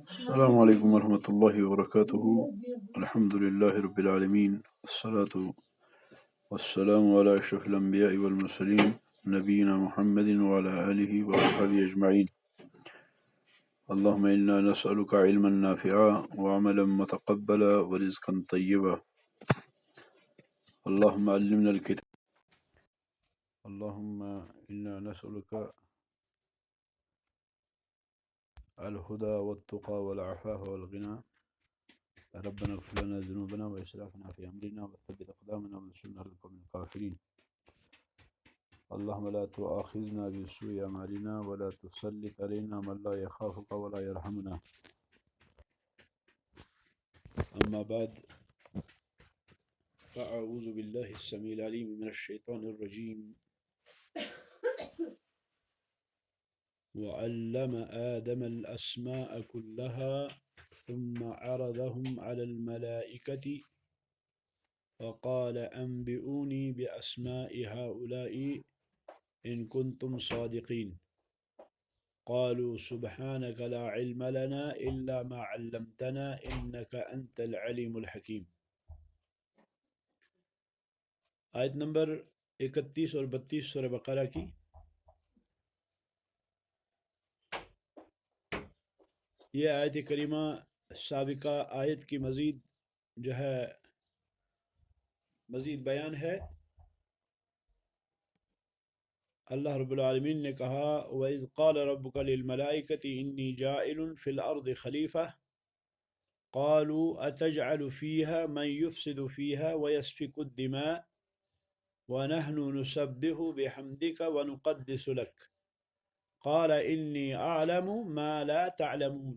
السلام علیکم ورحمۃ اللہ وبرکاتہ. الحمد للہ رب العالمین والصلاة والسلام علی اشرف الانبیاء والمرسلین نبینا محمد وعلی آلہ وصحبہ اجمعین. اللہم انا نسألک علما نافعا وعملا متقبلا ورزقا طیبا. اللہم علمنا الکتاب. اللہم انا نسألک الهدى والتقى والعفاف والغنى. ربنا اغفر لنا ذنوبنا وإسرافنا في أمرنا وثبت أقدامنا وانصرنا على القوم الكافرين. اللهم لا تؤاخذنا بسوء أعمالنا ولا تسلط علينا من لا يخافك ولا يرحمنا. أما بعد فأعوذ بالله السميع العليم من الشيطان الرجيم. وعلم آدم الأسماء كلها ثم عرضهم على الملائكة فقال أنبئوني بأسماء هؤلاء إن كنتم صادقين. قالوا سبحانك لا علم لنا إلا ما علمتنا إنك أنت العليم الحكيم. آیت نمبر 31 اور 32 سورہ بقرہ کی. یہ آیت کریمہ سابقہ آیت کی مزید بیان ہے. اللہ رب العالمین نے کہا وَإِذْ قَالَ رَبُّكَ لِلْمَلَائِكَةِ إِنِّي جَاعِلٌ فِي الْأَرْضِ خَلِيفَةً قَالُوا أَتَجْعَلُ فِيهَا مَنْ يُفْسِدُ فِيهَا وَيَسْفِكُ الدِّمَاءَ وَنَحْنُ نُسَبِّحُ بِحَمْدِكَ وَنُقَدِّسُ لَكَ قَالَ إِنِّي أَعْلَمُ مَا لَا تَعْلَمُونَ.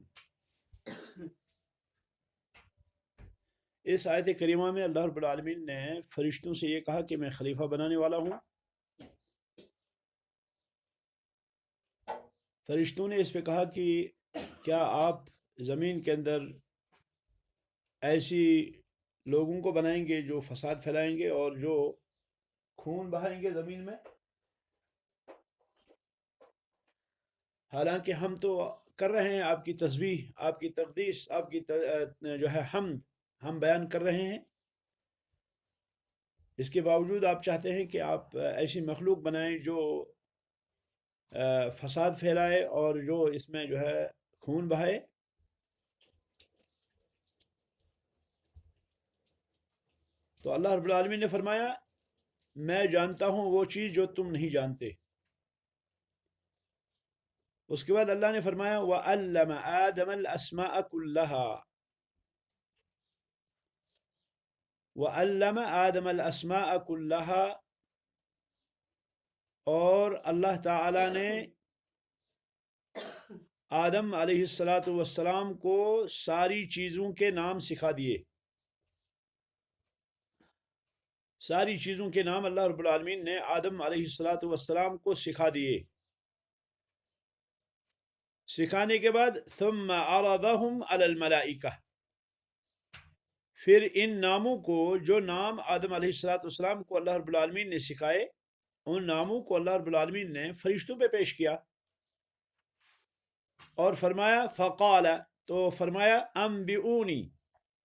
اس آیت کریمہ میں اللہ رب العالمین نے فرشتوں سے یہ کہا کہ میں خلیفہ بنانے والا ہوں. فرشتوں نے اس پہ کہا کہ کیا آپ زمین کے اندر ایسی لوگوں کو بنائیں گے جو فساد پھیلائیں گے اور جو خون بہائیں گے زمین میں؟ حالانکہ ہم تو کر رہے ہیں آپ کی تسبیح، آپ کی تقدیس، آپ کی حمد ہم بیان کر رہے ہیں. اس کے باوجود آپ چاہتے ہیں کہ آپ ایسی مخلوق بنائیں جو فساد پھیلائے اور جو اس میں خون بہائے. تو اللہ رب العالمین نے فرمایا میں جانتا ہوں وہ چیز جو تم نہیں جانتے. اس کے بعد اللہ نے فرمایا وَعَلَّمَ آدَمَ الْأَسْمَاءَ كُلَّهَا. وَعَلَّمَ آدَمَ الْأَسْمَاءَ كُلَّهَا، اور اللہ تعالی نے آدم علیہ السلام کو ساری چیزوں کے نام سکھا دیے. ساری چیزوں کے نام اللہ رب العالمین نے آدم علیہ السلام کو سکھا دیے. سکھانے کے بعد ثم عرضهم علی الملائکہ، پھر ان ناموں کو، جو نام آدم علیہ السلام کو اللہ رب العالمین نے سکھائے، ان ناموں کو اللہ رب العالمین نے فرشتوں پہ پیش کیا اور فرمایا فقال، تو فرمایا انبئونی.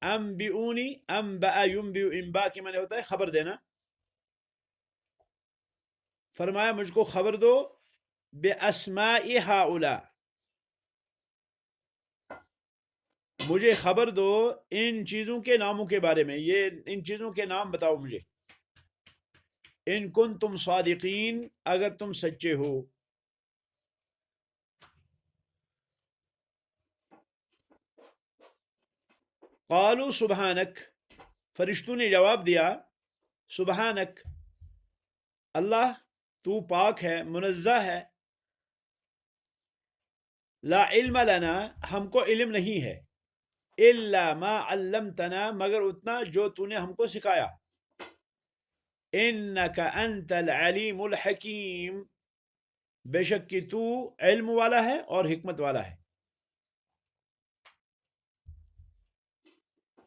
انبئونی، انبأ ینبئ، انباء کے معنی ہوتا ہے خبر دینا. فرمایا مجھ کو خبر دو باسماء ہؤلاء، مجھے خبر دو ان چیزوں کے ناموں کے بارے میں. یہ ان چیزوں کے نام بتاؤ مجھے. ان کنتم صادقین، اگر تم سچے ہو. قالوا سبحانک، فرشتوں نے جواب دیا سبحانک، اللہ تو پاک ہے، منزہ ہے. لا علم لنا، ہم کو علم نہیں ہے. الا ما علمتنا، مگر اتنا جو تو نے ہم کو سکھایا. انک انت العلیم الحکیم، بے شک کہ تو علم والا ہے اور حکمت والا ہے.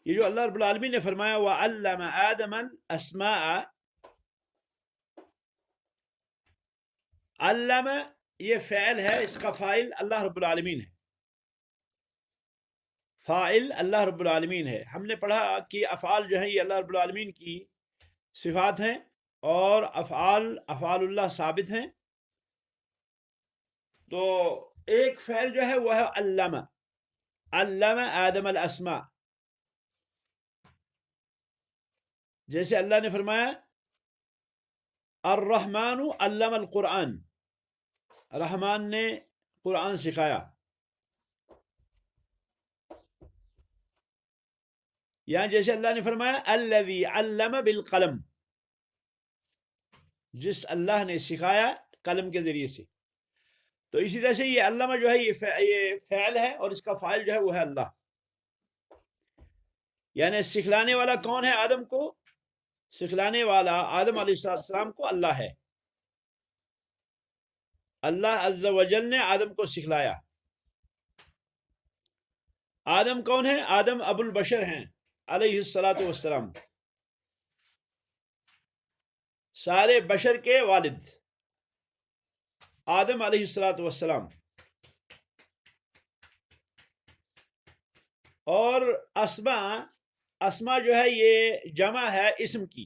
یہ جو اللہ رب العالمین نے فرمایا وَعَلَّمَ آدَمَ الْأَسْمَاءَ، علم یہ فعل ہے، اس کا فاعل اللہ رب العالمین ہے، فاعل اللہ رب العالمین ہے۔ ہم نے پڑھا کہ افعال جو ہیں یہ اللہ رب العالمین کی صفات ہیں، اور افعال اللہ ثابت ہیں۔ تو ایک فعل جو ہے وہ ہے علم آدم الاسماء، جیسے اللہ نے فرمایا الرحمن علم القرآن، رحمان نے قرآن سکھایا۔ یہاں جیسے اللہ نے فرمایا الذی علم بالقلم، جس اللہ نے سکھایا قلم کے ذریعے سے۔ تو اسی طرح سے یہ علامہ جو ہے یہ فعل ہے، اور اس کا فاعل جو ہے وہ ہے اللہ۔ یعنی سکھلانے والا کون ہے آدم کو؟ سکھلانے والا آدم علیہ السلام کو اللہ ہے۔ اللہ عز و جل نے آدم کو سکھلایا۔ آدم کون ہے؟ آدم ابو البشر ہیں علیہ السلام، سارے بشر کے والد آدم علیہ السلام۔ اور اسما جو ہے یہ جمع ہے اسم کی،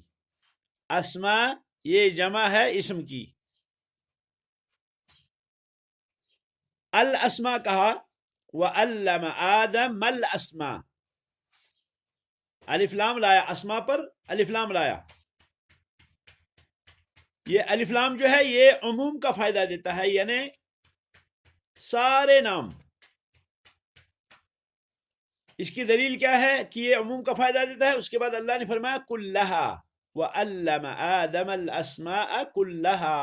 اسما یہ جمع ہے اسم کی۔ الاسما کہا، وعلم آدم الاسما، الف لام لایا، اسما پر الف لام لایا۔ یہ الف لام جو ہے یہ عموم کا فائدہ دیتا ہے، یعنی سارے نام۔ اس کی دلیل کیا ہے کہ یہ عموم کا فائدہ دیتا ہے؟ اس کے بعد اللہ نے فرمایا کلھا وعلم آدم الاسماء کلھا۔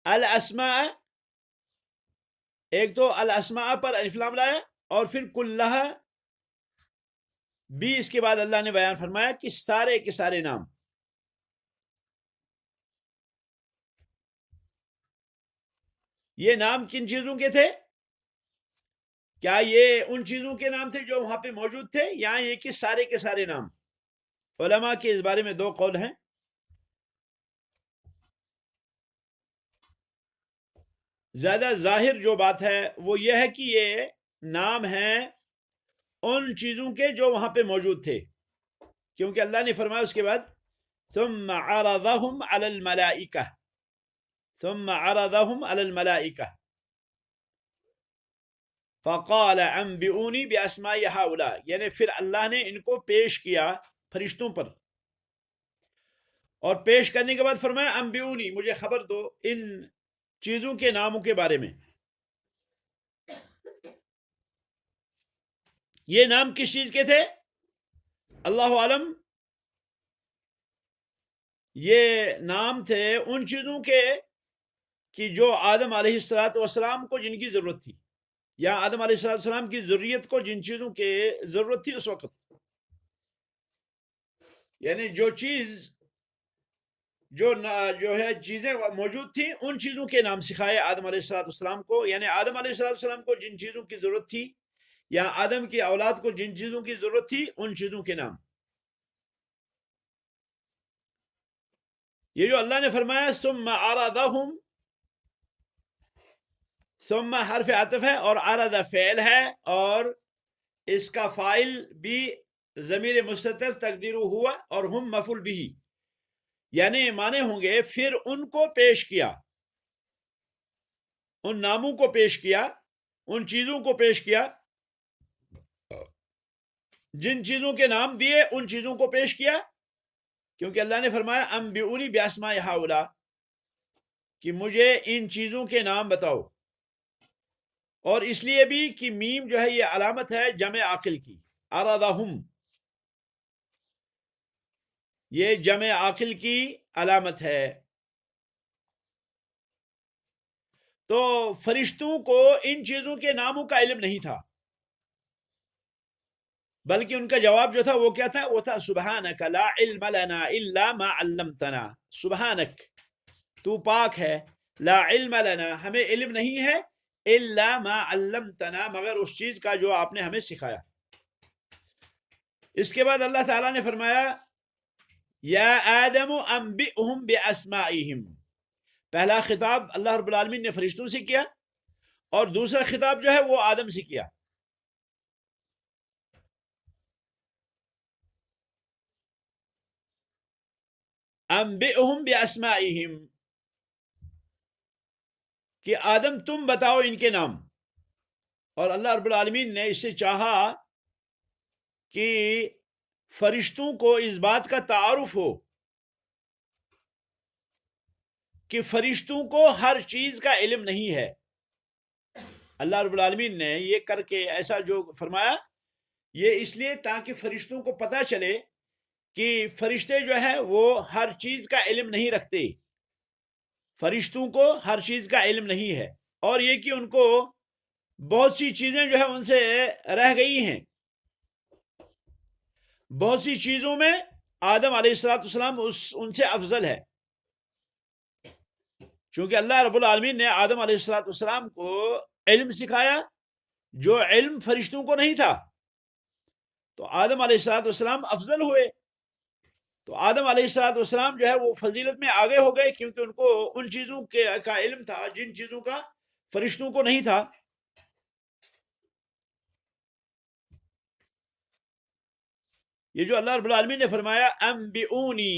الاسماء، ایک تو الاسماء پر الف لام لایا، اور پھر کلھا بھی اس کے بعد اللہ نے بیان فرمایا کہ سارے کے سارے نام۔ یہ نام کن چیزوں کے تھے؟ کیا یہ ان چیزوں کے نام تھے جو وہاں پہ موجود تھے، یا یہ کہ سارے کے سارے نام؟ علماء کے اس بارے میں دو قول ہیں۔ زیادہ ظاہر جو بات ہے وہ یہ ہے کہ یہ نام ہیں ان چیزوں کے جو وہاں پہ موجود تھے، کیونکہ اللہ نے فرمایا اس کے بعد ثم عرضهم على الملائکہ، ثم عرضهم على الملائکہ فقال انبئونی باسماء هؤلاء، یعنی پھر اللہ نے ان کو پیش کیا فرشتوں پر، اور پیش کرنے کے بعد فرمایا انبئونی، مجھے خبر دو ان چیزوں کے ناموں کے بارے میں۔ یہ نام کس چیز کے تھے؟ اللہ عالم، یہ نام تھے ان چیزوں کے کہ جو آدم علیہ السلام کو جن کی ضرورت تھی، یا آدم علیہ السلام کی ذریت کو جن چیزوں کی ضرورت تھی اس وقت۔ یعنی جو چیز جو ہے چیزیں موجود تھیں، ان چیزوں کے نام سکھائے آدم علیہ السلام کو۔ یعنی آدم علیہ السلام کو جن چیزوں کی ضرورت تھی، یا آدم کی اولاد کو جن چیزوں کی ضرورت تھی، ان چیزوں کے نام۔ یہ جو اللہ نے فرمایا ثم عرضهم، ثم حرف عطف ہے، اور عرض فعل ہے، اور اس کا فاعل بھی ضمیر مستتر تقدیر ہوا، اور ہم مفعول بھی، یعنی معنی ہوں گے پھر ان کو پیش کیا، ان ناموں کو پیش کیا، ان چیزوں کو پیش کیا، جن چیزوں کے نام دیے ان چیزوں کو پیش کیا، کیونکہ اللہ نے فرمایا انبئونی باسماء ہؤلاء، کہ مجھے ان چیزوں کے نام بتاؤ۔ اور اس لیے بھی کہ میم جو ہے یہ علامت ہے جمع عاقل کی، عرضہم، یہ جمع عاقل کی علامت ہے۔ تو فرشتوں کو ان چیزوں کے ناموں کا علم نہیں تھا، بلکہ ان کا جواب جو تھا وہ کیا تھا؟ وہ تھا سبحانک لا علم لنا الا ما علمتنا، سبحانک، تو پاک ہے، لا علم لنا، ہمیں علم نہیں ہے، الا ما علمتنا، مگر اس چیز کا جو آپ نے ہمیں سکھایا۔ اس کے بعد اللہ تعالیٰ نے فرمایا یا آدم انبئہم باسمائہم، پہلا خطاب اللہ رب العالمین نے فرشتوں سے کیا اور دوسرا خطاب جو ہے وہ آدم سے کیا. انبئہم باسمائہم کہ آدم تم بتاؤ ان کے نام. اور اللہ رب العالمین نے اس سے چاہا کہ فرشتوں کو اس بات کا تعارف ہو کہ فرشتوں کو ہر چیز کا علم نہیں ہے. اللہ رب العالمین نے یہ کر کے ایسا جو فرمایا یہ اس لیے تاکہ فرشتوں کو پتہ چلے کہ فرشتے جو ہیں وہ ہر چیز کا علم نہیں رکھتے، فرشتوں کو ہر چیز کا علم نہیں ہے، اور یہ کہ ان کو بہت سی چیزیں جو ہے ان سے رہ گئی ہیں. بہت سی چیزوں میں آدم علیہ السلام ان سے افضل ہے، چونکہ اللہ رب العالمین نے آدم علیہ السلام کو علم سکھایا جو علم فرشتوں کو نہیں تھا، تو آدم علیہ السلام افضل ہوئے. تو آدم علیہ السلام جو ہے وہ فضیلت میں آگے ہو گئے کیونکہ ان کو ان چیزوں کا علم تھا جن چیزوں کا فرشتوں کو نہیں تھا. یہ جو اللہ رب العالمین نے فرمایا انبئونی،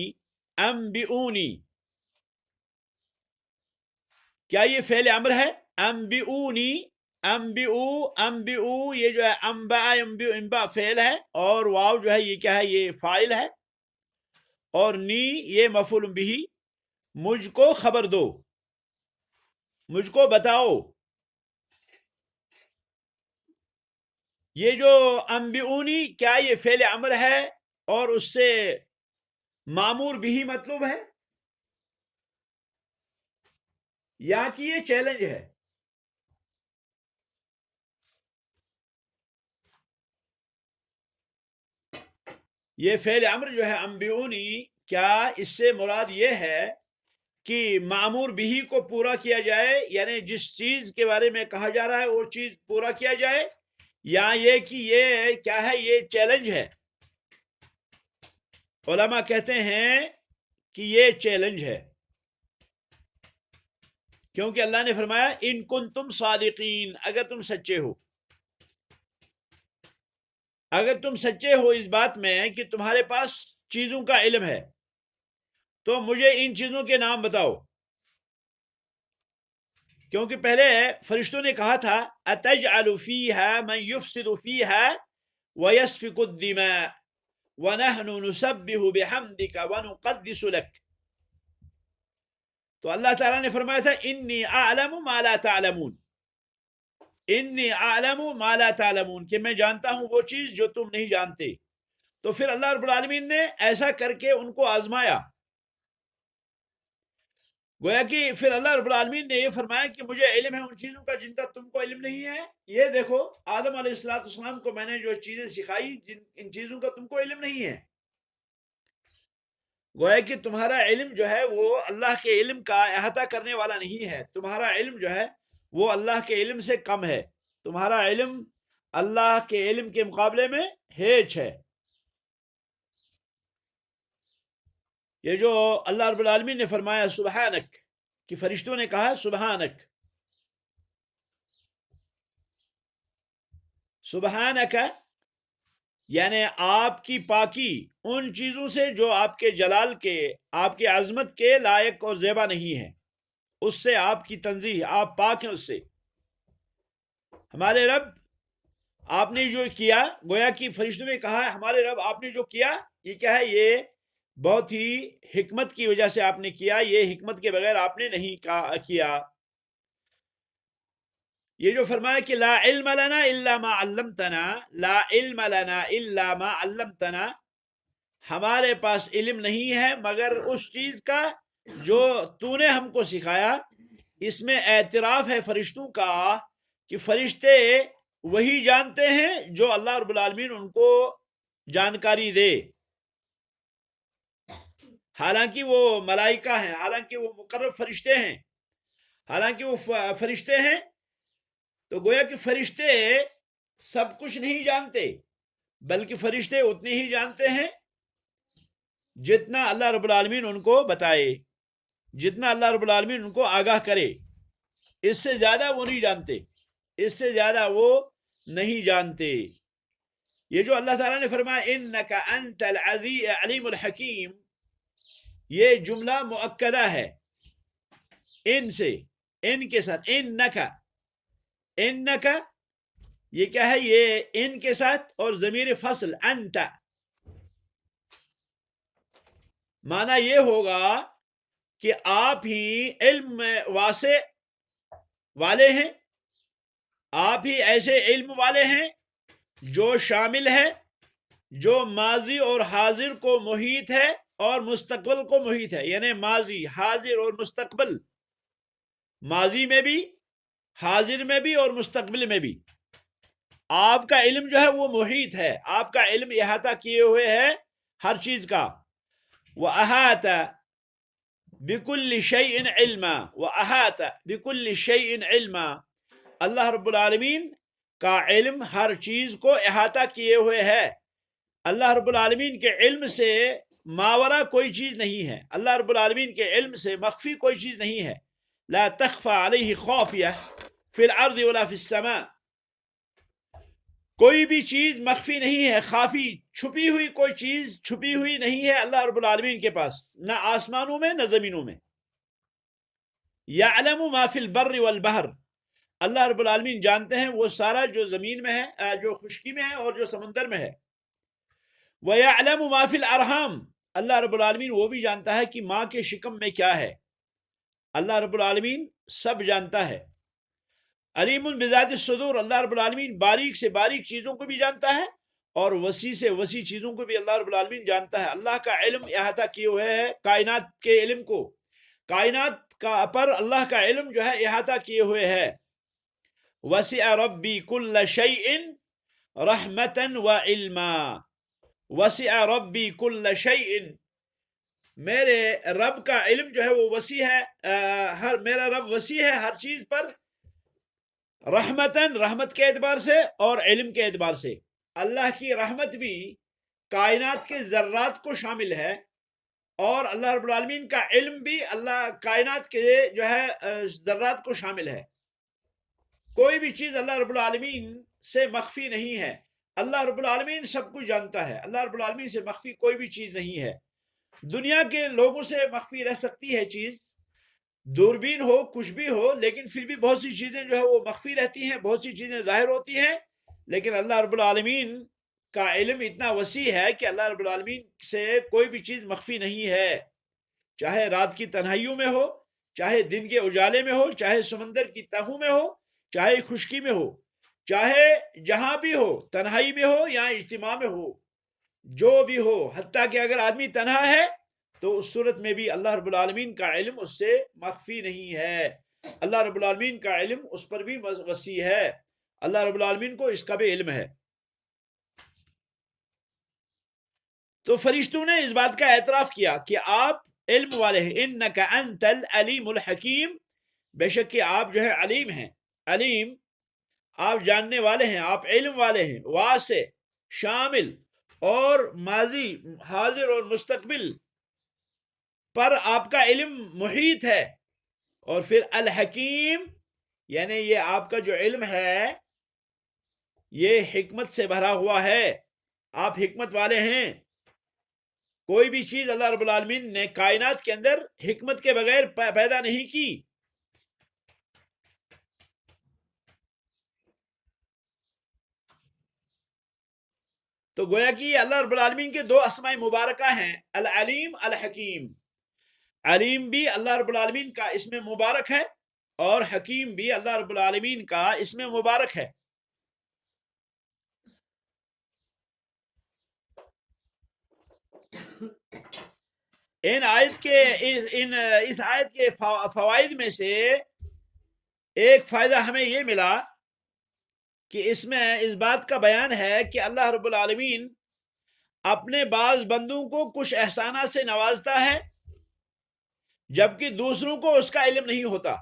کیا یہ فعل امر ہے؟ انبئونی، انبئو یہ جو ہے انبا فعل ہے، اور واو جو ہے یہ کیا ہے؟ یہ فاعل ہے، اور نی یہ مفعول بہ، مجھ کو خبر دو، مجھ کو بتاؤ. یہ جو انبئونی کیا یہ فعل امر ہے اور اس سے مامور بھی مطلوب ہے یا کہ یہ چیلنج ہے؟ یہ فعل امر جو ہے انبئونی، کیا اس سے مراد یہ ہے کہ مامور بھی کو پورا کیا جائے، یعنی جس چیز کے بارے میں کہا جا رہا ہے وہ چیز پورا کیا جائے، یا یہ کہ یہ کیا ہے؟ یہ چیلنج ہے. علماء کہتے ہیں کہ یہ چیلنج ہے، کیونکہ اللہ نے فرمایا ان کنتم صادقین، اگر تم سچے ہو، اگر تم سچے ہو اس بات میں کہ تمہارے پاس چیزوں کا علم ہے تو مجھے ان چیزوں کے نام بتاؤ. کیونکہ پہلے فرشتوں نے کہا تھا اتجعل فیہا من یفسد فیہا ویسفک الدماء ونحن نسبح بحمدک ونقدس لک. تو اللہ تعالیٰ نے فرمایا تھا انی اعلم ما لا تعلمون، انی اعلم ما لا تعلمون، کہ میں جانتا ہوں وہ چیز جو تم نہیں جانتے. تو پھر اللہ رب العالمین نے ایسا کر کے ان کو آزمایا. گویا کہ پھر اللہ رب العالمین نے یہ فرمایا کہ مجھے علم ہے ان چیزوں کا جن کا تم کو علم نہیں ہے. یہ دیکھو آدم علیہ السلام کو میں نے جو چیزیں سکھائی ان چیزوں کا تم کو علم نہیں ہے. گویا کہ تمہارا علم جو ہے وہ اللہ کے علم کا احاطہ کرنے والا نہیں ہے، تمہارا علم جو ہے وہ اللہ کے علم سے کم ہے، تمہارا علم اللہ کے علم کے مقابلے میں ہیچ ہے. یہ جو اللہ رب العالمین نے فرمایا سبحانک، کہ فرشتوں نے کہا سبحانک، سبحانک یعنی آپ کی پاکی ان چیزوں سے جو آپ کے جلال کے، آپ کے عظمت کے لائق اور زیبا نہیں ہیں، اس سے آپ کی تنزیہ، آپ پاک ہیں اس سے. ہمارے رب آپ نے جو کیا، گویا کہ فرشتوں نے کہا ہمارے رب آپ نے جو کیا یہ کیا ہے؟ یہ بہت ہی حکمت کی وجہ سے آپ نے کیا، یہ حکمت کے بغیر آپ نے نہیں کیا. یہ جو فرمایا کہ لا علم لنا الا ما علمتنا، لا علم لنا الا ما علمتنا، ہمارے پاس علم نہیں ہے مگر اس چیز کا جو تو نے ہم کو سکھایا. اس میں اعتراف ہے فرشتوں کا کہ فرشتے وہی جانتے ہیں جو اللہ رب العالمین ان کو جانکاری دے، حالانکہ وہ ملائکہ ہیں، حالانکہ وہ مقرب فرشتے ہیں، حالانکہ وہ فرشتے ہیں. تو گویا کہ فرشتے سب کچھ نہیں جانتے، بلکہ فرشتے اتنے ہی جانتے ہیں جتنا اللہ رب العالمین ان کو بتائے. جتنا اللہ رب العالمین ان کو آگاہ کرے، اس سے زیادہ وہ نہیں جانتے، اس سے زیادہ وہ نہیں جانتے۔ یہ جو اللہ تعالیٰ نے فرمایا انک انت العزیز علیم الحکیم، یہ جملہ مؤکدہ ہے ان سے، ان کے ساتھ، انک یہ کیا ہے؟ یہ ان کے ساتھ اور ضمیر فصل انت، معنی یہ ہوگا کہ آپ ہی علم واسع والے ہیں، آپ ہی ایسے علم والے ہیں جو شامل ہے، جو ماضی اور حاضر کو محیط ہے اور مستقبل کو محیط ہے، یعنی ماضی، حاضر اور مستقبل، ماضی میں بھی، حاضر میں بھی اور مستقبل میں بھی آپ کا علم جو ہے وہ محیط ہے، آپ کا علم احاطہ کیے ہوئے ہے ہر چیز کا۔ وَأَحَاطَ بِكُلِّ شَيْءٍ عِلْمًا، وَأَحَاطَ بِكُلِّ شَيْءٍ عِلْمًا، اللہ رب العالمین کا علم ہر چیز کو احاطہ کیے ہوئے ہے۔ اللہ رب العالمین کے علم سے ماورا کوئی چیز نہیں ہے، اللہ رب العالمین کے علم سے مخفی کوئی چیز نہیں ہے۔ لا تخفى علیہ خافیہ فی الارض ولا فی السماء، کوئی بھی چیز مخفی نہیں ہے، خافی چھپی ہوئی کوئی چیز چھپی ہوئی نہیں ہے اللہ رب العالمین کے پاس، نہ آسمانوں میں نہ زمینوں میں۔ یعلم ما فی البر والبحر، اللہ رب العالمین جانتے ہیں وہ سارا جو زمین میں ہے، جو خشکی میں ہے اور جو سمندر میں ہے۔ وَيَعْلَمُ مَا فِي الْأَرْحَامِ، اللہ رب العالمین وہ بھی جانتا ہے کہ ماں کے شکم میں کیا ہے، اللہ رب العالمین سب جانتا ہے۔ علیم بذات الصدور، اللہ رب العالمین باریک سے باریک چیزوں کو بھی جانتا ہے اور وسیع سے وسیع چیزوں کو بھی اللہ رب العالمین جانتا ہے۔ اللہ کا علم احاطہ کیے ہوئے ہے کائنات کے علم کو، کائنات کا پر اللہ کا علم جو ہے احاطہ کیے ہوئے ہے۔ وسع ربی کل شیء رحمتا وعلما، وسع ربی کل شیء، میرے رب کا علم جو ہے وہ وسیع ہے، میرا رب وسیع ہے ہر چیز پر، رحمتاً، رحمت کے اعتبار سے اور علم کے اعتبار سے۔ اللہ کی رحمت بھی کائنات کے ذرات کو شامل ہے اور اللہ رب العالمین کا علم بھی اللہ کائنات کے جو ہے ذرات کو شامل ہے۔ کوئی بھی چیز اللہ رب العالمین سے مخفی نہیں ہے، اللہ رب العالمین سب کچھ جانتا ہے، اللہ رب العالمین سے مخفی کوئی بھی چیز نہیں ہے۔ دنیا کے لوگوں سے مخفی رہ سکتی ہے چیز، دوربین ہو، کچھ بھی ہو، لیکن پھر بھی بہت سی چیزیں جو ہے وہ مخفی رہتی ہیں، بہت سی چیزیں ظاہر ہوتی ہیں، لیکن اللہ رب العالمین کا علم اتنا وسیع ہے کہ اللہ رب العالمین سے کوئی بھی چیز مخفی نہیں ہے، چاہے رات کی تنہائیوں میں ہو، چاہے دن کے اجالے میں ہو، چاہے سمندر کی تہوں میں ہو، چاہے خشکی میں ہو، چاہے جہاں بھی ہو، تنہائی میں ہو یا اجتماع میں ہو، جو بھی ہو، حتیٰ کہ اگر آدمی تنہا ہے تو اس صورت میں بھی اللہ رب العالمین کا علم اس سے مخفی نہیں ہے، اللہ رب العالمین کا علم اس پر بھی وسیع ہے، اللہ رب العالمین کو اس کا بھی علم ہے۔ تو فرشتوں نے اس بات کا اعتراف کیا کہ آپ علم والے ہیں، انک انت العلیم الحکیم، بے شک کہ آپ جو ہے علیم ہیں، علیم آپ جاننے والے ہیں، آپ علم والے ہیں، واسع، شامل اور ماضی، حاضر اور مستقبل پر آپ کا علم محیط ہے۔ اور پھر الحکیم، یعنی یہ آپ کا جو علم ہے یہ حکمت سے بھرا ہوا ہے، آپ حکمت والے ہیں۔ کوئی بھی چیز اللہ رب العالمین نے کائنات کے اندر حکمت کے بغیر پیدا نہیں کی۔ تو گویا کہ یہ اللہ رب العالمین کے دو اسماء مبارکہ ہیں، العلیم، الحکیم۔ علیم بھی اللہ رب العالمین کا اسم مبارک ہے اور حکیم بھی اللہ رب العالمین کا اسم مبارک ہے۔ اس آیت کے فوائد میں سے ایک فائدہ ہمیں یہ ملا کہ اس میں اس بات کا بیان ہے کہ اللہ رب العالمین اپنے بعض بندوں کو کچھ احسانات سے نوازتا ہے جبکہ دوسروں کو اس کا علم نہیں ہوتا۔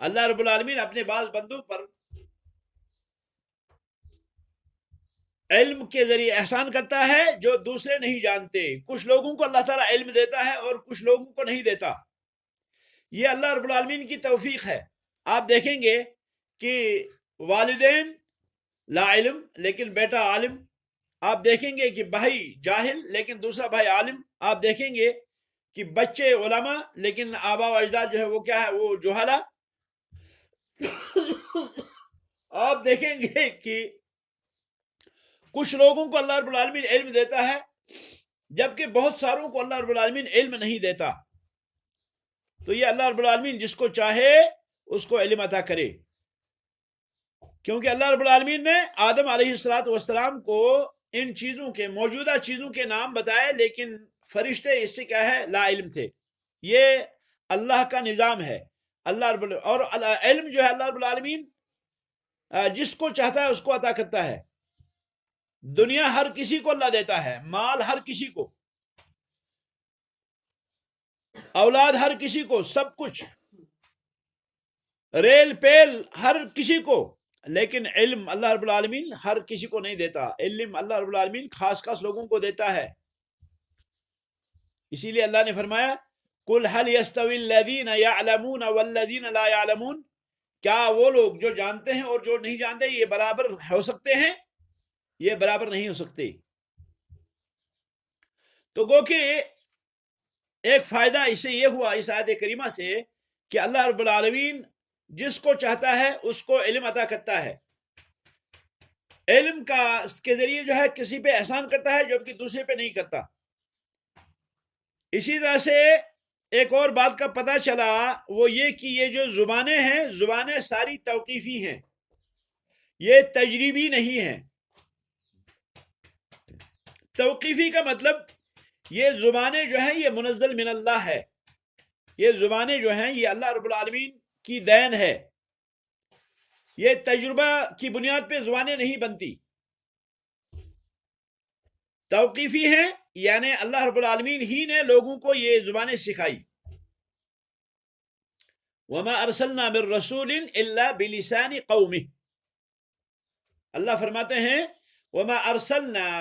اللہ رب العالمین اپنے بعض بندوں پر علم کے ذریعے احسان کرتا ہے جو دوسرے نہیں جانتے. کچھ لوگوں کو اللہ تعالیٰ علم دیتا ہے اور کچھ لوگوں کو نہیں دیتا. یہ اللہ رب العالمین کی توفیق ہے. آپ دیکھیں گے کہ والدین لا علم لیکن بیٹا عالم. آپ دیکھیں گے کہ بھائی جاہل لیکن دوسرا بھائی عالم. آپ دیکھیں گے کہ بچے علماء لیکن آبا و اجداد جو ہے وہ کیا ہے, وہ جہلا. آپ دیکھیں گے کہ کچھ لوگوں کو اللہ رب العالمین علم دیتا ہے جبکہ بہت ساروں کو اللہ رب العالمین علم نہیں دیتا. تو یہ اللہ رب العالمین جس کو چاہے اس کو علم عطا کرے, کیونکہ اللہ رب العالمین نے آدم علیہ السلام کو ان چیزوں کے, موجودہ چیزوں کے نام بتائے, لیکن فرشتے اس سے کیا ہے, لا علم تھے. یہ اللہ کا نظام ہے. اللہ رب اور علم جو ہے اللہ رب العالمین جس کو چاہتا ہے اس کو عطا کرتا ہے. دنیا ہر کسی کو اللہ دیتا ہے, مال ہر کسی کو, اولاد ہر کسی کو, سب کچھ, ریل پیل ہر کسی کو, لیکن علم اللہ رب العالمین ہر کسی کو نہیں دیتا. علم اللہ رب العالمین خاص خاص لوگوں کو دیتا ہے. اسی لیے اللہ نے فرمایا قُلْ هَلْ يَسْتَوِي الَّذِينَ يَعْلَمُونَ وَالَّذِينَ لَا يَعْلَمُونَ, کیا وہ لوگ جو جانتے ہیں اور جو نہیں جانتے یہ برابر ہو سکتے ہیں؟ یہ برابر نہیں ہو سکتے. تو گو کہ ایک فائدہ اس سے یہ ہوا اس آیت کریمہ سے کہ اللہ رب العالمین جس کو چاہتا ہے اس کو علم عطا کرتا ہے. علم کا اس کے ذریعے جو ہے کسی پہ احسان کرتا ہے جبکہ دوسرے پہ نہیں کرتا. اسی طرح سے ایک اور بات کا پتہ چلا, وہ یہ کہ یہ جو زبانیں ہیں, زبانیں ساری توقیفی ہیں, یہ تجریبی نہیں ہیں. توقیفی کا مطلب یہ زبانیں جو ہیں یہ منزل من اللہ ہے. یہ زبانیں جو ہیں یہ اللہ رب العالمین کی دین ہے. یہ تجربہ کی بنیاد پہ زبانیں نہیں بنتی. توقیفی ہیں یعنی اللہ رب العالمین ہی نے لوگوں کو یہ زبانیں سکھائی. وَمَا أَرْسَلْنَا مِن رَّسُولٍ إِلَّا بِلِسَانِ قَوْمِهِ. اللہ فرماتے ہیں وَمَا أَرْسَلْنَا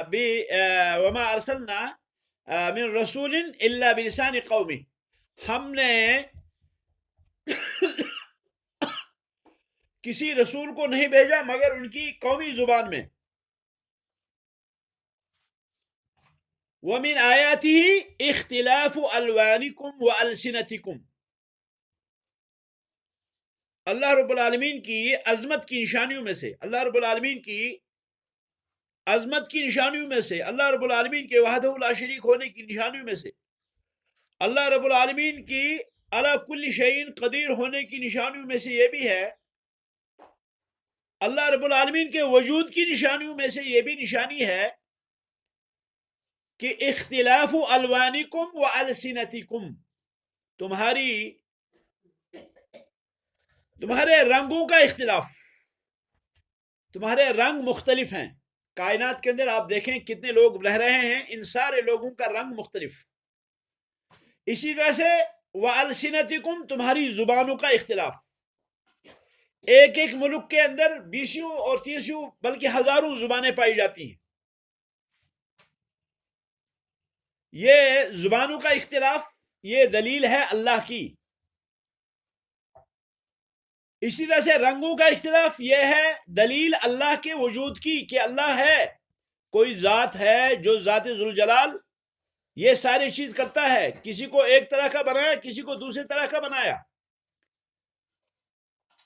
مِن رَّسُولٍ إِلَّا بِلِسَانِ قَوْمِهِ. ہم نے کسی رسول کو نہیں بھیجا مگر ان کی قومی زبان میں. وَمِنْ آيَاتِهِ اخْتِلَافُ أَلْوَانِكُمْ وَأَلْسِنَتِكُمْ. اللہ رب العالمین کی عظمت کی نشانیوں میں سے, اللہ رب العالمین کی عظمت کی نشانیوں میں سے, اللہ رب العالمین کے وحدہ لا شریک ہونے کی نشانیوں میں سے, اللہ رب العالمین کی علی کل شیء قدیر ہونے کی نشانیوں میں سے یہ بھی ہے. اللہ رب العالمین کے وجود کی نشانیوں میں سے یہ بھی نشانی ہے کہ اختلاف الوانکم و السنتکم, تمہارے رنگوں کا اختلاف, تمہارے رنگ مختلف ہیں. کائنات کے اندر آپ دیکھیں کتنے لوگ رہ رہے ہیں, ان سارے لوگوں کا رنگ مختلف. اسی طرح سے وَأَلْسِنَتِكُمْ, تمہاری زبانوں کا اختلاف. ایک ایک ملک کے اندر 20 اور 30 بلکہ ہزاروں زبانیں پائی جاتی ہیں. یہ زبانوں کا اختلاف یہ دلیل ہے اللہ کی. اسی طرح سے رنگوں کا اختلاف یہ ہے دلیل اللہ کے وجود کی کہ اللہ ہے, کوئی ذات ہے جو ذات ذوالجلال یہ ساری چیز کرتا ہے. کسی کو ایک طرح کا بنایا, کسی کو دوسرے طرح کا بنایا.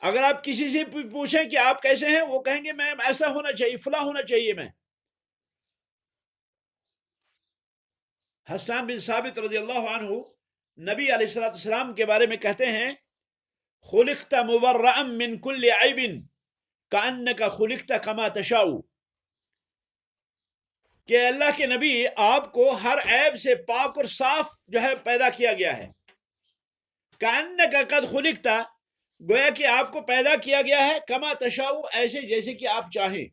اگر آپ کسی سے پوچھیں کہ آپ کیسے ہیں, وہ کہیں گے میں ایسا ہونا چاہیے, فلاں ہونا چاہیے میں. حسان بن ثابت رضی اللہ عنہ نبی علیہ السلام کے بارے میں کہتے ہیں خلقت مبرئا من كل عیب کأنک خلقت کما تشاء, کہ اللہ کے نبی آپ کو ہر عیب سے پاک اور صاف جو ہے پیدا کیا گیا ہے. کأنک قد خلقت, گویا کہ آپ کو پیدا کیا گیا ہے کما تشاء, ایسے جیسے کہ آپ چاہیں,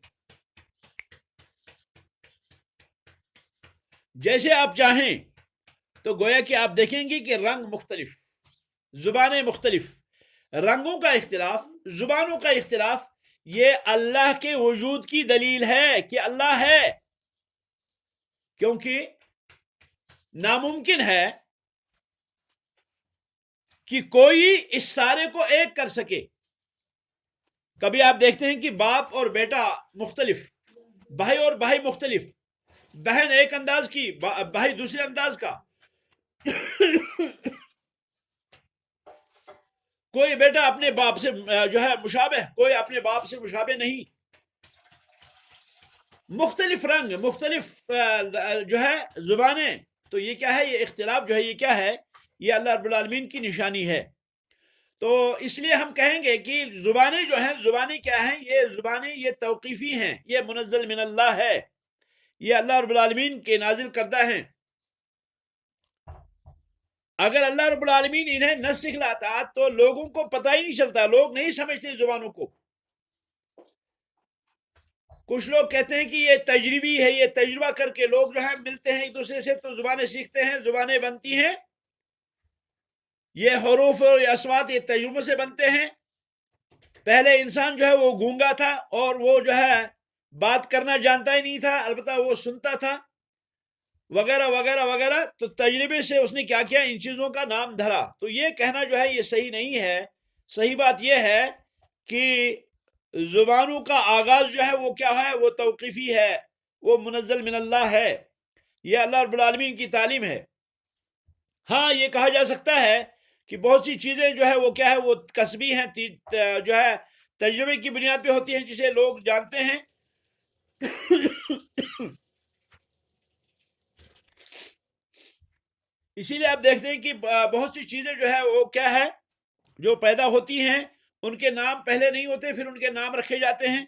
جیسے آپ چاہیں. تو گویا کہ آپ دیکھیں گے کہ رنگ مختلف, زبانیں مختلف, رنگوں کا اختلاف, زبانوں کا اختلاف, یہ اللہ کے وجود کی دلیل ہے کہ اللہ ہے، کیونکہ ناممکن ہے کہ کوئی اس سارے کو ایک کر سکے۔ کبھی آپ دیکھتے ہیں کہ باپ اور بیٹا مختلف، بھائی اور بھائی مختلف، بہن ایک انداز کی، بھائی دوسرے انداز کا، کوئی بیٹا اپنے باپ سے جو ہے مشابہ، کوئی اپنے باپ سے مشابہ نہیں، مختلف رنگ، مختلف جو ہے زبانیں۔ تو یہ کیا ہے؟ یہ اختلاف جو ہے یہ کیا ہے؟ یہ اللہ رب العالمین کی نشانی ہے۔ تو اس لیے ہم کہیں گے کہ زبانیں جو ہیں، زبانیں کیا ہیں؟ یہ زبانیں یہ توقیفی ہیں، یہ منزل من اللہ ہے، یہ اللہ رب العالمین کے نازل کردہ ہیں۔ اگر اللہ رب العالمین انہیں نہ سکھلاتا تو لوگوں کو پتہ ہی نہیں چلتا، لوگ نہیں سمجھتے زبانوں کو۔ کچھ لوگ کہتے ہیں کہ یہ تجربی ہے، یہ تجربہ کر کے لوگ جو ہے ملتے ہیں ایک دوسرے سے تو زبانیں سیکھتے ہیں، زبانیں بنتی ہیں۔ یہ حروف اور اصوات یہ تجربے سے بنتے ہیں۔ پہلے انسان جو ہے وہ گونگا تھا اور وہ جو ہے بات کرنا جانتا ہی نہیں تھا، البتہ وہ سنتا تھا وغیرہ وغیرہ وغیرہ۔ تو تجربے سے اس نے کیا کیا؟ ان چیزوں کا نام دھرا۔ تو یہ کہنا جو ہے یہ صحیح نہیں ہے۔ صحیح بات یہ ہے کہ زبانوں کا آغاز جو ہے وہ کیا ہے؟ وہ توقیفی ہے، وہ منزل من اللہ ہے، یہ اللہ رب العالمین کی تعلیم ہے۔ ہاں یہ کہا جا سکتا ہے کہ بہت سی چیزیں جو ہے وہ کیا ہے؟ وہ کسبی ہیں، جو ہے تجربے کی بنیاد پہ ہوتی ہیں، جسے لوگ جانتے ہیں۔ اسی لیے آپ دیکھتے ہیں کہ بہت سی چیزیں جو ہے وہ کیا ہے؟ جو پیدا ہوتی ہیں ان کے نام پہلے نہیں ہوتے، پھر ان کے نام رکھے جاتے ہیں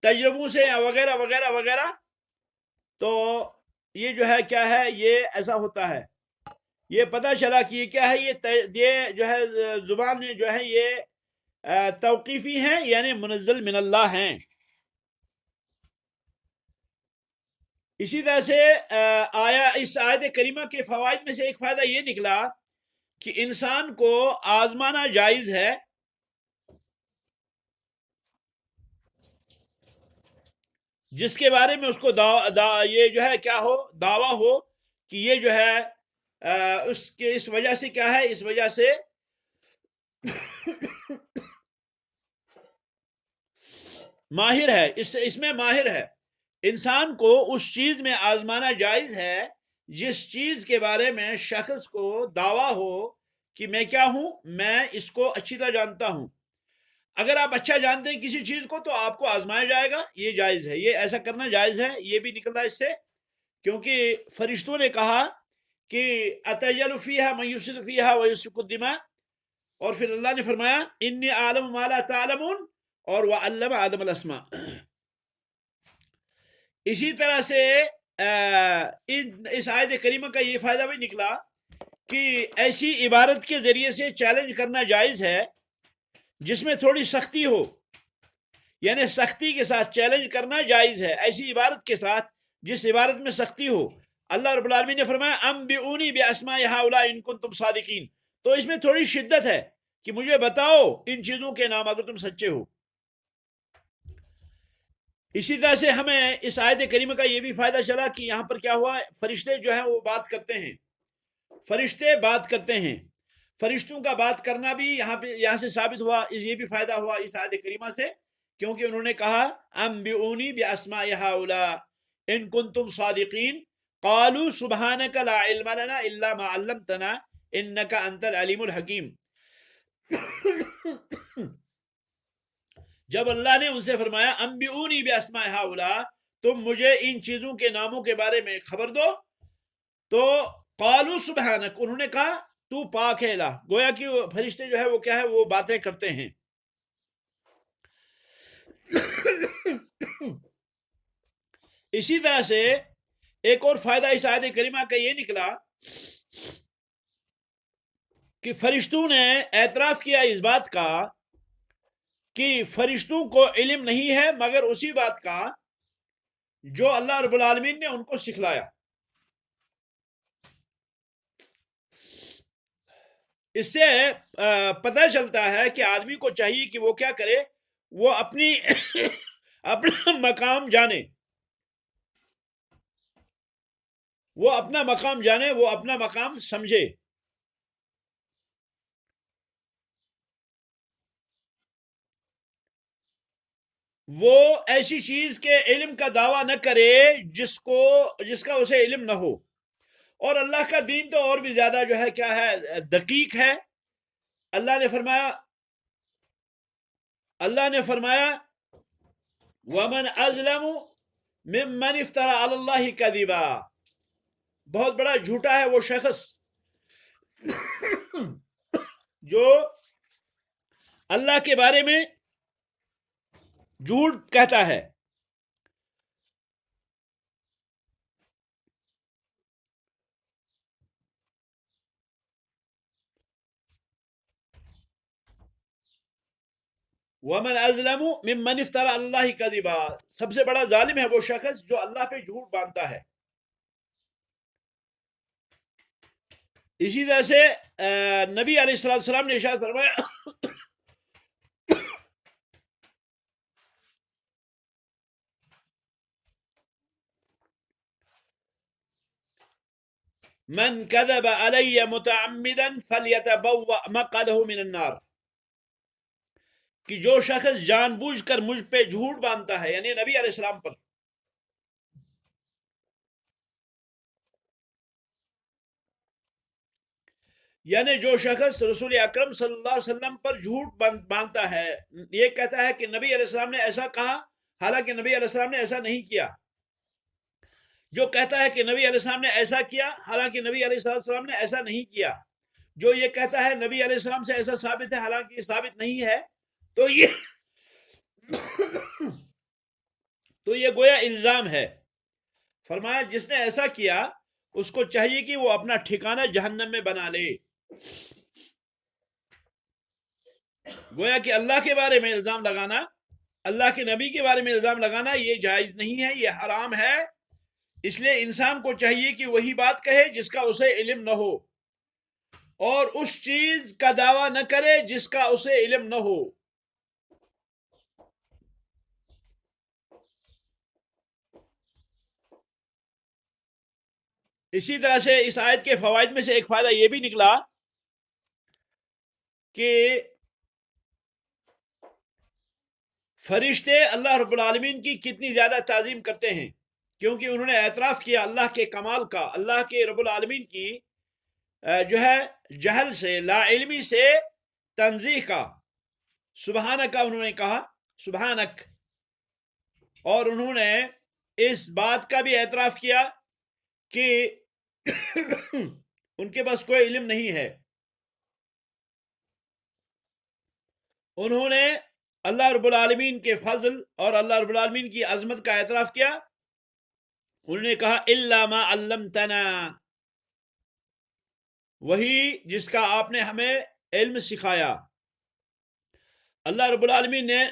تجربوں سے وغیرہ وغیرہ وغیرہ۔ تو یہ جو ہے کیا ہے؟ یہ ایسا ہوتا ہے۔ یہ پتہ چلا کہ یہ کیا ہے؟ یہ جو ہے زبان جو ہے یہ توقیفی ہیں، یعنی منزل من اللہ ہیں۔ اسی طرح سے اس آیت کریمہ کے فوائد میں سے ایک فائدہ یہ نکلا کہ انسان کو آزمانا جائز ہے، جس کے بارے میں اس کو یہ جو ہے کیا ہو؟ دعویٰ ہو کہ یہ جو ہے اس وجہ سے کیا ہے؟ اس وجہ سے ماہر ہے، اس میں ماہر ہے۔ انسان کو اس چیز میں آزمانا جائز ہے جس چیز کے بارے میں شخص کو دعویٰ ہو کہ میں کیا ہوں؟ میں اس کو اچھی طرح جانتا ہوں۔ اگر آپ اچھا جانتے ہیں کسی چیز کو تو آپ کو آزمایا جائے گا، یہ جائز ہے، یہ ایسا کرنا جائز ہے۔ یہ بھی نکلتا ہے اس سے، کیونکہ فرشتوں نے کہا کہ اتجعل فیہا من یفسد فیہا ویسفک الدماء، اور پھر اللہ نے فرمایا انی اعلم ما لا تعلمون، اور وعلم آدم الاسماء۔ اسی طرح سے اس آیت کریمہ کا یہ فائدہ بھی نکلا کہ ایسی عبارت کے ذریعے سے چیلنج کرنا جائز ہے جس میں تھوڑی سختی ہو، یعنی سختی کے ساتھ چیلنج کرنا جائز ہے، ایسی عبارت کے ساتھ جس عبارت میں سختی ہو۔ اللہ رب العالمین نے فرمایا انبئونی باسماء ہؤلاء ان کنتم صادقین، تو اس میں تھوڑی شدت ہے کہ مجھے بتاؤ ان چیزوں کے نام اگر تم سچے ہو۔ اسی طرح سے ہمیں اس آیت کریمہ کا یہ بھی فائدہ چلا کہ یہاں پر کیا ہوا؟ فرشتے جو ہیں وہ بات کرتے ہیں، فرشتے بات کرتے ہیں۔ فرشتوں کا بات کرنا بھی یہاں سے ثابت ہوا، یہ بھی فائدہ ہوا اس آیت کریمہ سے، کیونکہ انہوں نے کہا انبئونی باسماء ہؤلاء ان کنتم صادقین قالوا سبحانک لا علم لنا الا ما علمتنا انک انت العلیم الحکیم۔ جب اللہ نے ان سے فرمایا انبئونی باسماء ہؤلاء، تم مجھے ان چیزوں کے ناموں کے بارے میں خبر دو، تو قالوا سبحانک، انہوں نے کہا تو پاک ہے الہ، گویا کہ فرشتے جو ہے وہ کیا ہے؟ وہ باتیں کرتے ہیں۔ اسی طرح سے ایک اور فائدہ اس آیت کریمہ کا یہ نکلا کہ فرشتوں نے اعتراف کیا اس بات کا کہ فرشتوں کو علم نہیں ہے مگر اسی بات کا جو اللہ رب العالمین نے ان کو سکھلایا۔ اس سے پتہ چلتا ہے کہ آدمی کو چاہیے کہ وہ کیا کرے؟ وہ اپنی اپنا مقام جانے، وہ اپنا مقام جانے، وہ اپنا مقام سمجھے. وہ ایسی چیز کے علم کا دعویٰ نہ کرے جس کا اسے علم نہ ہو. اور اللہ کا دین تو اور بھی زیادہ جو ہے کیا ہے، دقیق ہے. اللہ نے فرمایا وَمَنْ أَظْلَمُ مِمَّنِ افْتَرَى عَلَى اللَّهِ كَذِبًا. بہت بڑا جھوٹا ہے وہ شخص جو اللہ کے بارے میں جھوٹ کہتا ہے. وَمَنْ أَظْلَمُ مِمَّنِ افْتَرَى عَلَى اللَّهِ كَذِبًا. سب سے بڑا ظالم ہے وہ شخص جو اللہ پہ جھوٹ باندھتا ہے. اسی طرح سے نبی علیہ السلام نے ارشاد فرمایا من كذب علي متعمدا فليتبوأ مقعده من النار. کہ جو شخص جان بوجھ کر مجھ پہ جھوٹ باندھتا ہے، یعنی نبی علیہ السلام پر، یعنی جو شخص رسول اکرم صلی اللہ علیہ وسلم پر جھوٹ باندھتا ہے، یہ کہتا ہے کہ نبی علیہ السلام نے ایسا کہا حالانکہ نبی علیہ السلام نے ایسا نہیں کیا، جو کہتا ہے کہ نبی علیہ السلام نے ایسا کیا حالانکہ نبی علیہ السلام نے ایسا نہیں کیا، جو یہ کہتا ہے نبی علیہ السلام سے ایسا ثابت ہے حالانکہ یہ ثابت نہیں ہے، تو یہ گویا الزام ہے. فرمایا جس نے ایسا کیا اس کو چاہیے کہ وہ اپنا ٹھکانہ جہنم میں بنا لے. گویا کہ اللہ کے بارے میں الزام لگانا، اللہ کے نبی کے بارے میں الزام لگانا یہ جائز نہیں ہے، یہ حرام ہے. اس لیے انسان کو چاہیے کہ وہی بات کہے جس کا اسے علم نہ ہو، اور اس چیز کا دعویٰ نہ کرے جس کا اسے علم نہ ہو. اسی طرح سے اس آیت کے فوائد میں سے ایک فائدہ یہ بھی نکلا کہ فرشتے اللہ رب العالمین کی کتنی زیادہ تعظیم کرتے ہیں، کیونکہ انہوں نے اعتراف کیا اللہ کے کمال کا، اللہ کے رب العالمین کی جو ہے جہل سے، لا علمی سے تنزیح کا. سبحانک کا انہوں نے کہا، سبحانک. اور انہوں نے اس بات کا بھی اعتراف کیا کہ ان کے پاس کوئی علم نہیں ہے. انہوں نے اللہ رب العالمین کے فضل اور اللہ رب العالمین کی عظمت کا اعتراف کیا. انہوں نے کہا الا ما علمتنا، وہی جس کا آپ نے ہمیں علم سکھایا. اللہ رب العالمین نے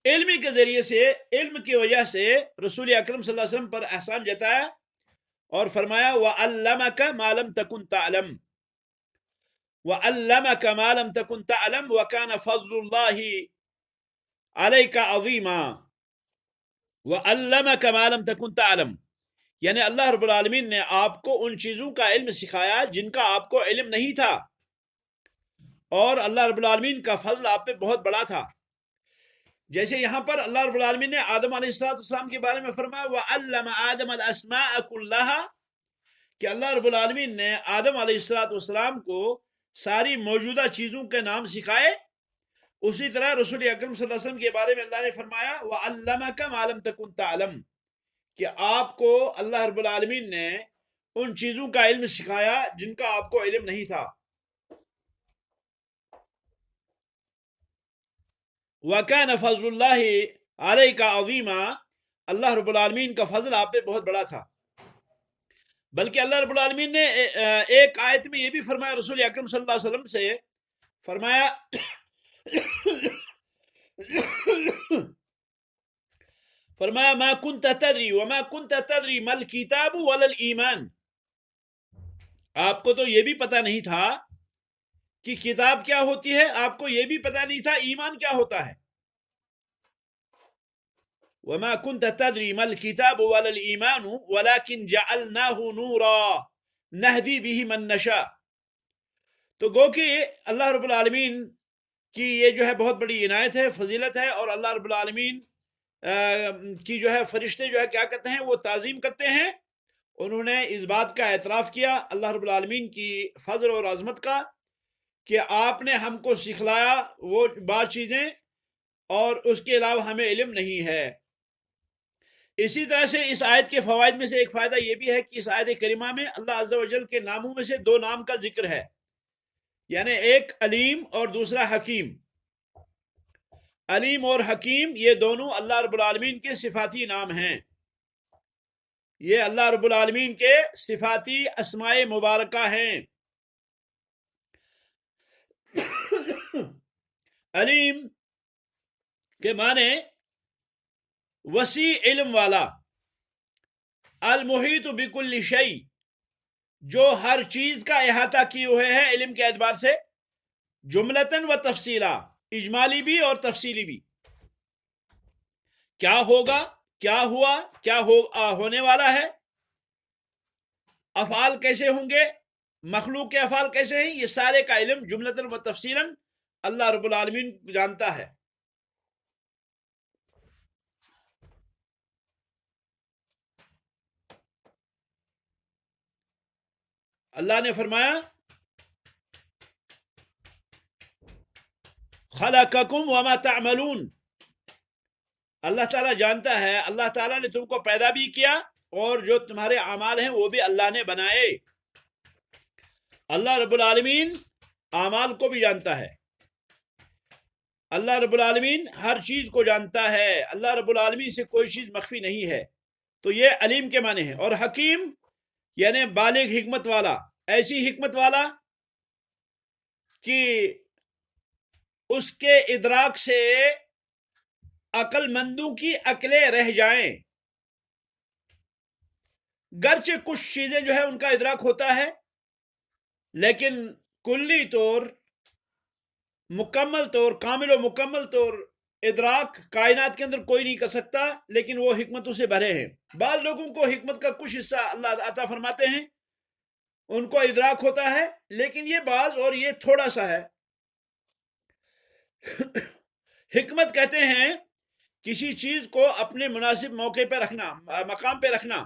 علم کے ذریعے سے، علم کی وجہ سے رسول اکرم صلی اللہ علیہ وسلم پر احسان جتایا اور فرمایا وَعَلَّمَكَ مَا لَمْ تَكُنْ تَعْلَمْ وَعَلَّمَكَ مَا لَمْ تَكُنْ تَعْلَمْ وَكَانَ فَضْلُ اللَّهِ عَلَيْكَ عَظِيمًا. وَعَلَّمَكَ مَا لَمْ تَكُنْ تَعْلَمْ، یعنی اللہ رب العالمین نے آپ کو ان چیزوں کا علم سکھایا جن کا آپ کو علم نہیں تھا، اور اللہ رب العالمین کا فضل آپ پہ بہت بڑا تھا. جیسے یہاں پر اللہ رب العالمین نے آدم علیہ السلام کے بارے میں فرمایا وَعَلَّمَ آدَمَ الْأَسْمَاءَ كُلَّهَا، کہ اللہ رب العالمین نے آدم علیہ السلام کو ساری موجودہ چیزوں کے نام سکھائے. اسی طرح رسول اکرم صلی اللہ علیہ وسلم کے بارے میں اللہ نے فرمایا وَعَلَّمَكَ مَا لَمْ تَكُنْ تَعْلَمْ، کہ آپ کو اللہ رب العالمین نے ان چیزوں کا علم سکھایا جن کا آپ کو علم نہیں تھا. وَكَانَ فَضْلُ اللَّهِ عَلَيْكَ عَظِيمًا، اللہ رب العالمین کا فضل آپ پہ بہت بڑا تھا. بلکہ اللہ رب العالمین نے ایک آیت میں یہ بھی فرمایا رسول اکرم صلی اللہ علیہ وسلم سے، فرمایا فرمایا ما كنت تدری وما كنت تدری ما الكتاب ولا الایمان، آپ کو تو یہ بھی پتہ نہیں تھا کہ کتاب کیا ہوتی ہے، آپ کو یہ بھی پتہ نہیں تھا ایمان کیا ہوتا ہے. وما كنت تدري ما الكتاب ولا الإيمان ولكن جعلناه نورا نهدي به من نشاء. تو گو کہ اللہ رب العالمین کی یہ جو ہے بہت بڑی عنایت ہے، فضیلت ہے، اور اللہ رب العالمین کی جو ہے فرشتے جو ہے کیا کرتے ہیں، وہ تعظیم کرتے ہیں. انہوں نے اس بات کا اعتراف کیا اللہ رب العالمین کی فضل اور عظمت کا کہ آپ نے ہم کو سکھلایا وہ بعض چیزیں اور اس کے علاوہ ہمیں علم نہیں ہے. اسی طرح سے اس آیت کے فوائد میں سے ایک فائدہ یہ بھی ہے کہ اس آیت کریمہ میں اللہ عز و جل کے ناموں میں سے دو نام کا ذکر ہے، یعنی ایک علیم اور دوسرا حکیم. علیم اور حکیم یہ دونوں اللہ رب العالمین کے صفاتی نام ہیں، یہ اللہ رب العالمین کے صفاتی اسماء مبارکہ ہیں. علیم کے معنی وسیع علم والا، المحیط بکل شیء جو ہر چیز کا احاطہ کیے ہوئے ہے علم کے اعتبار سے، جملتاً و تفصیلا، اجمالی بھی اور تفصیلی بھی. کیا ہوگا، کیا ہوا، کیا ہونے والا ہے، افعال کیسے ہوں گے، مخلوق کے افعال کیسے ہیں، یہ سارے کا علم جملتاً و تفصیلاً اللہ رب العالمین جانتا ہے. اللہ نے فرمایا خلقکم وما تعملون، اللہ تعالیٰ جانتا ہے، اللہ تعالیٰ نے تم کو پیدا بھی کیا اور جو تمہارے اعمال ہیں وہ بھی اللہ نے بنائے. اللہ رب العالمین اعمال کو بھی جانتا ہے، اللہ رب العالمین ہر چیز کو جانتا ہے، اللہ رب العالمین سے کوئی چیز مخفی نہیں ہے. تو یہ علیم کے معنی ہے. اور حکیم یعنی بالغ حکمت والا، ایسی حکمت والا کہ اس کے ادراک سے عقل مندوں کی عقلیں رہ جائیں. گرچہ کچھ چیزیں جو ہے ان کا ادراک ہوتا ہے، لیکن کلی طور، مکمل طور، کامل و مکمل طور ادراک کائنات کے اندر کوئی نہیں کر سکتا، لیکن وہ حکمتوں سے بھرے ہیں. بعض لوگوں کو حکمت کا کچھ حصہ اللہ عطا فرماتے ہیں، ان کو ادراک ہوتا ہے، لیکن یہ بعض اور یہ تھوڑا سا ہے. حکمت کہتے ہیں کسی چیز کو اپنے مناسب موقع پہ رکھنا، مقام پہ رکھنا.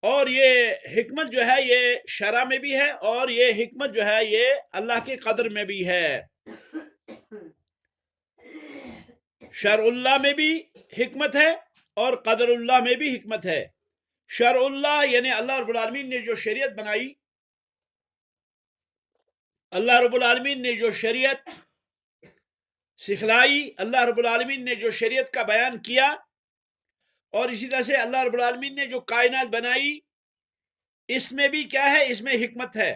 اور یہ حکمت جو ہے یہ شرع میں بھی ہے، اور یہ حکمت جو ہے یہ اللہ کے قدر میں بھی ہے. شرع اللہ میں بھی حکمت ہے اور قدر اللہ میں بھی حکمت ہے. شرع اللہ یعنی اللہ رب العالمین نے جو شریعت بنائی، اللہ رب العالمین نے جو شریعت سکھلائی، اللہ رب العالمین نے جو شریعت کا بیان کیا، اور اسی طرح سے اللہ رب العالمین نے جو کائنات بنائی، اس میں بھی کیا ہے، اس میں حکمت ہے.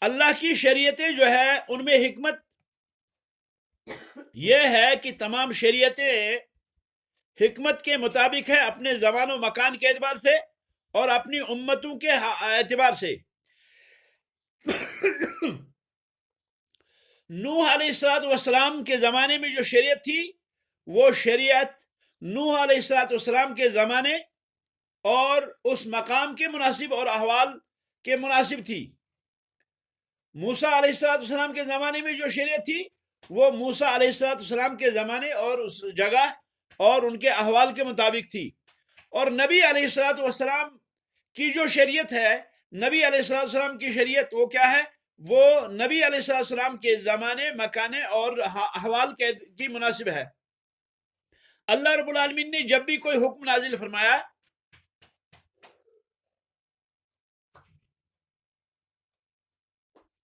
اللہ کی شریعتیں جو ہے ان میں حکمت یہ ہے کہ تمام شریعتیں حکمت کے مطابق ہے، اپنے زمان و مکان کے اعتبار سے اور اپنی امتوں کے اعتبار سے. نوح علیہ السلام کے زمانے میں جو شریعت تھی، وہ شریعت نوح علیہ السلام کے زمانے اور اس مقام کے مناسب اور احوال کے مناسب تھی. موسیٰ علیہ السلام کے زمانے میں جو شریعت تھی، وہ موسیٰ علیہ السلام کے زمانے اور اس جگہ اور ان کے احوال کے مطابق تھی. اور نبی علیہ السلام کی جو شریعت ہے، نبی علیہ السلام کی شریعت وہ کیا ہے، وہ نبی علیہ السلام کے زمانے، مکانے اور احوال کی مناسب ہے. اللہ رب العالمین نے جب بھی کوئی حکم نازل فرمایا،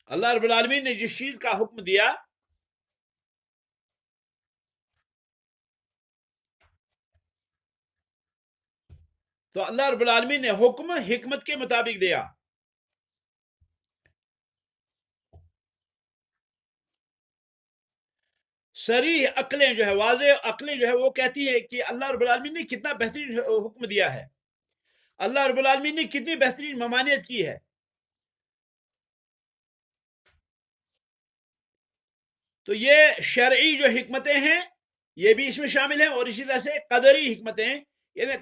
اللہ رب العالمین نے جس چیز کا حکم دیا، تو اللہ رب العالمین نے حکم حکمت کے مطابق دیا. صریح عقلیں جو ہے، واضح عقلیں جو ہے وہ کہتی ہے کہ اللہ رب العالمین نے کتنا بہترین حکم دیا ہے، اللہ رب العالمین نے کتنی بہترین ممانعت کی ہے. تو یہ شرعی جو حکمتیں ہیں یہ بھی اس میں شامل ہیں، اور اسی طرح سے قدری حکمتیں، یعنی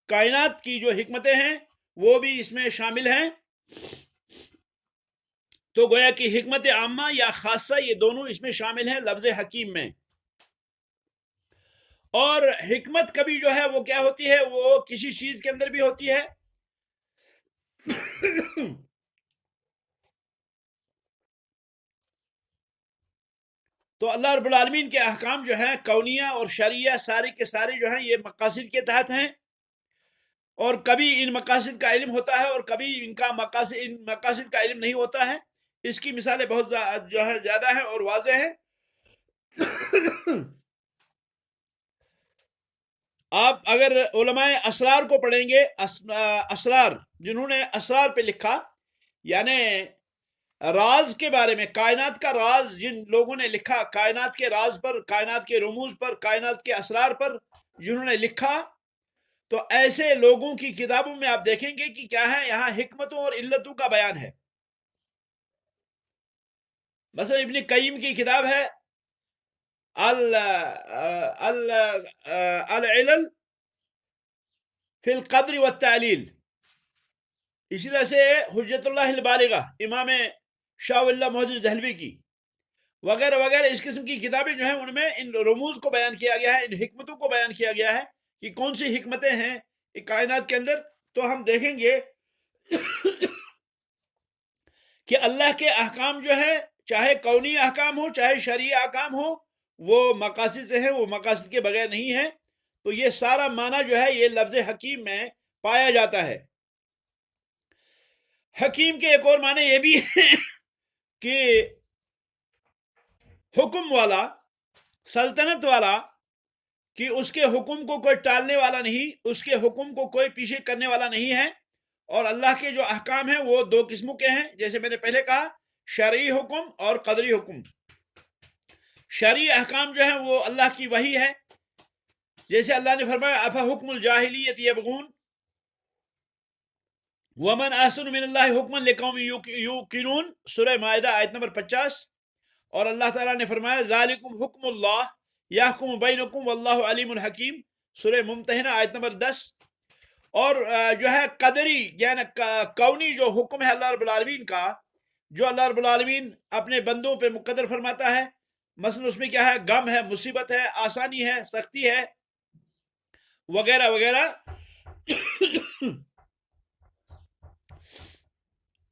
کائنات کی جو حکمتیں ہیں وہ بھی اس میں شامل ہیں۔ تو گویا کہ حکمت عامہ یا خاصہ یہ دونوں اس میں شامل ہیں لفظ حکیم میں۔ اور حکمت کبھی جو ہے وہ کیا ہوتی ہے، وہ کسی چیز کے اندر بھی ہوتی ہے تو اللہ رب العالمین کے احکام جو ہیں کونیہ اور شرعیہ سارے کے سارے جو ہیں یہ مقاصد کے تحت ہیں، اور کبھی ان مقاصد کا علم ہوتا ہے اور کبھی ان مقاصد کا علم نہیں ہوتا ہے۔ اس کی مثالیں بہت جو ہے زیادہ ہیں اور واضح ہیں۔ آپ اگر علماء اسرار کو پڑھیں گے، اسرار جنہوں نے اسرار پہ لکھا، یعنی راز کے بارے میں، کائنات کا راز جن لوگوں نے لکھا، کائنات کے راز پر، کائنات کے رموز پر، کائنات کے اسرار پر جنہوں نے لکھا، تو ایسے لوگوں کی کتابوں میں آپ دیکھیں گے کہ کیا ہے، یہاں حکمتوں اور علتوں کا بیان ہے۔ مثلا ابن قیم کی کتاب ہے العلل فی القدر والتعلیل، اسی طرح سے حجت اللہ البالغہ امام شاہ اللہ محدث دہلوی کی، وغیرہ وغیرہ اس قسم کی کتابیں جو ہیں ان میں ان رموز کو بیان کیا گیا ہے، ان حکمتوں کو بیان کیا گیا ہے کہ کون سی حکمتیں ہیں کائنات کے اندر۔ تو ہم دیکھیں گے کہ اللہ کے احکام جو ہے، چاہے کونی احکام ہو چاہے شرعی احکام ہو، وہ مقاصد سے ہیں، وہ مقاصد کے بغیر نہیں ہیں۔ تو یہ سارا معنی جو ہے یہ لفظ حکیم میں پایا جاتا ہے۔ حکیم کے ایک اور معنی یہ بھی ہے کہ حکم والا، سلطنت والا، کہ اس کے حکم کو کوئی ٹالنے والا نہیں، اس کے حکم کو کوئی پیچھے کرنے والا نہیں ہے۔ اور اللہ کے جو احکام ہیں وہ دو قسموں کے ہیں، جیسے میں نے پہلے کہا، شرعی حکم اور قدری حکم۔ شرعی احکام جو ہیں وہ اللہ کی وحی ہے، جیسے اللہ نے فرمایا افا حکم الجاہلیت یبغون ومن احسن من اللہ حکما لقوم یوقنون، سورہ مائدہ آیت نمبر 50۔ اور اللہ تعالیٰ نے فرمایا ذالکم حکم اللہ یحکم بینکم واللہ علیم الحکیم، سورہ ممتحنہ آیت نمبر 10۔ اور جو ہے قدری یعنی کونی جو حکم ہے اللہ رب العالمین کا، جو اللہ رب العالمین اپنے بندوں پہ مقدر فرماتا ہے، مثلا اس میں کیا ہے، غم ہے، مصیبت ہے، آسانی ہے، سختی ہے، وغیرہ وغیرہ۔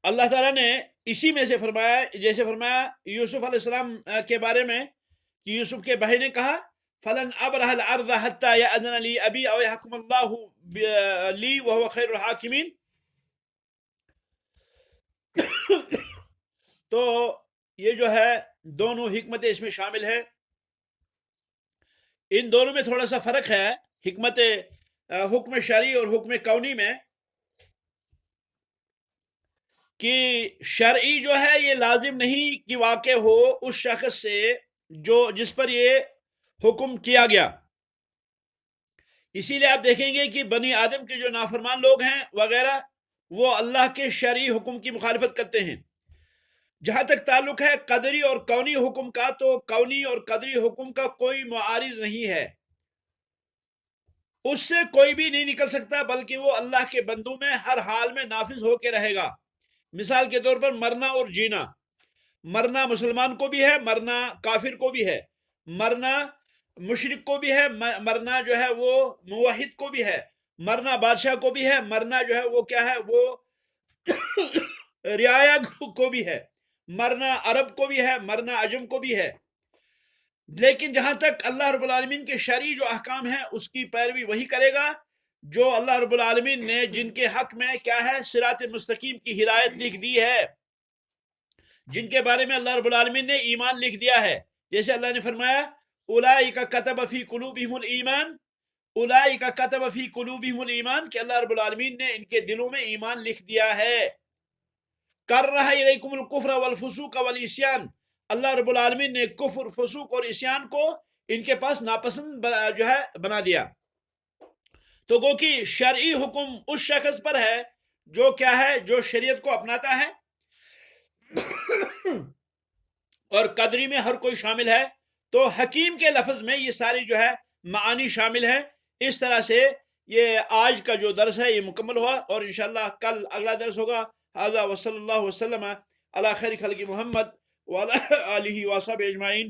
اللہ تعالیٰ نے اسی میں سے فرمایا، جیسے فرمایا یوسف علیہ السلام کے بارے میں کہ یوسف کے بھائی نے کہا فلن ابرح الارض حتى يأذن لي ابي او يحكم الله لي وهو خير الحاكمين۔ تو یہ جو ہے دونوں حکمتیں اس میں شامل ہے۔ ان دونوں میں تھوڑا سا فرق ہے، حکمت حکم شرعی اور حکم کونی میں، کہ شرعی جو ہے یہ لازم نہیں کہ واقع ہو اس شخص سے جس پر یہ حکم کیا گیا۔ اسی لیے آپ دیکھیں گے کہ بنی آدم کے جو نافرمان لوگ ہیں وغیرہ، وہ اللہ کے شرعی حکم کی مخالفت کرتے ہیں۔ جہاں تک تعلق ہے قدری اور کونی حکم کا، تو کونی اور قدری حکم کا کوئی معارض نہیں ہے، اس سے کوئی بھی نہیں نکل سکتا، بلکہ وہ اللہ کے بندوں میں ہر حال میں نافذ ہو کے رہے گا۔ مثال کے طور پر مرنا اور جینا، مرنا مسلمان کو بھی ہے، مرنا کافر کو بھی ہے، مرنا مشرک کو بھی ہے، مرنا جو ہے وہ موحد کو بھی ہے، مرنا بادشاہ کو بھی ہے، مرنا جو ہے وہ کیا ہے، وہ رعایا کو بھی ہے، مرنا عرب کو بھی ہے، مرنا عجم کو بھی ہے۔ لیکن جہاں تک اللہ رب العالمین کے شرعی جو احکام ہیں اس کی پیروی وہی کرے گا جو اللہ رب العالمین نے جن کے حق میں کیا ہے، صراط مستقیم کی ہدایت لکھ دی ہے، جن کے بارے میں اللہ رب العالمین نے ایمان لکھ دیا ہے۔ جیسے اللہ نے فرمایا اولئک کتب فی قلوبہم الایمان، اولئک کتب فی قلوبہم الایمان، کہ اللہ رب العالمین نے ان کے دلوں میں ایمان لکھ دیا ہے۔ کرہ الیکم الکفر والفسوق والعصیان، اللہ رب العالمین نے کفر، فسوق اور عصیان کو ان کے پاس ناپسند جو ہے بنا دیا۔ تو گو کہ شرعی حکم اس شخص پر ہے جو کیا ہے، جو شریعت کو اپناتا ہے اور قدری میں ہر کوئی شامل ہے، تو حکیم کے لفظ میں یہ ساری جو ہے معانی شامل ہے۔ اس طرح سے یہ آج کا جو درس ہے یہ مکمل ہوا، اور انشاءاللہ کل اگلا درس ہوگا۔ ھذا وصلی اللہ وسلم علی خیر خلق محمد وعلی آلہ وصحبہ اجمعین۔